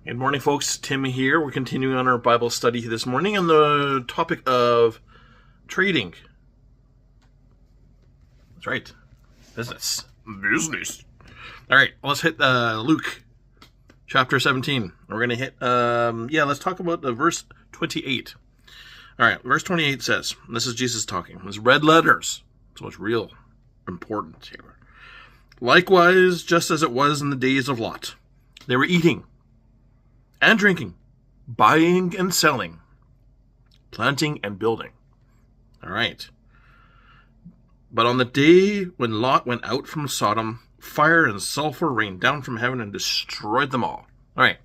Good morning, folks. Tim here. We're continuing on our Bible study this morning on the topic of trading. That's right. Business. All right, let's hit Luke chapter 17. We're going to hit, let's talk about the verse 28. All right, verse 28 says, this is Jesus talking. It's red letters. So it's real important here. Likewise, just as it was in the days of Lot, they were eating and drinking, buying and selling, planting and building. All right. But on the day when Lot went out from Sodom, fire and sulfur rained down from heaven and destroyed them all. All right.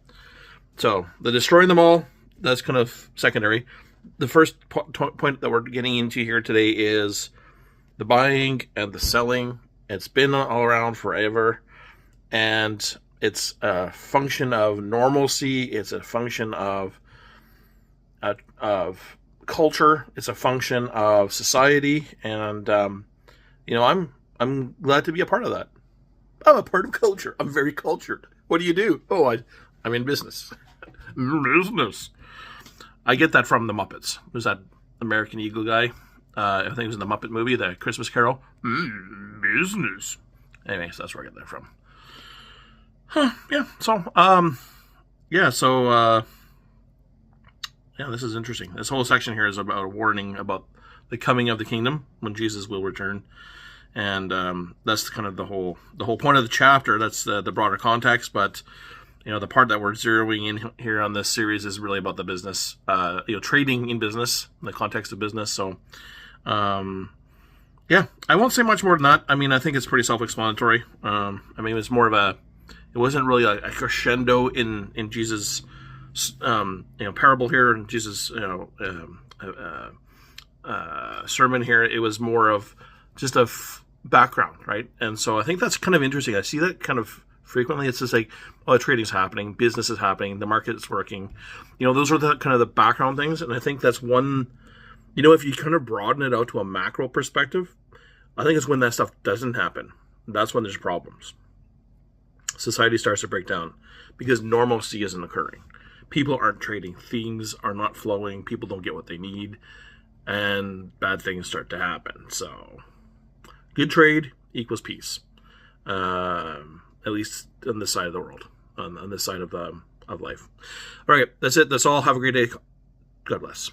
So the destroying them all, that's kind of secondary. The first point that we're getting into here today is the buying and the selling. It's been all around forever. And it's a function of normalcy. It's a function of culture. It's a function of society. And, I'm glad to be a part of that. I'm a part of culture. I'm very cultured. What do you do? Oh, I'm in business. Business. I get that from the Muppets. There's that American Eagle guy. I think it was in the Muppet movie, the Christmas Carol. Business. Anyways, that's where I get that from. This is interesting. This whole section here is about a warning about the coming of the kingdom when Jesus will return. And that's kind of the whole point of the chapter. That's the broader context, but the part that we're zeroing in here on this series is really about the business, trading in business, the context of business. So, I won't say much more than that. I mean, I think it's pretty self-explanatory. It was more of it wasn't really a crescendo in Jesus' parable here, and Jesus' sermon here. It was more of just a background, right? And so I think that's kind of interesting. I see that kind of frequently. It's just like, trading's happening, business is happening, the market is working. Those are the kind of the background things. And I think that's one, if you kind of broaden it out to a macro perspective, I think it's when that stuff doesn't happen. That's when there's problems. Society starts to break down because normalcy isn't occurring. People aren't trading. Things are not flowing. People don't get what they need. And bad things start to happen. So good trade equals peace. At least on this side of the world. On this side of life. All right. That's it. That's all. Have a great day. God bless.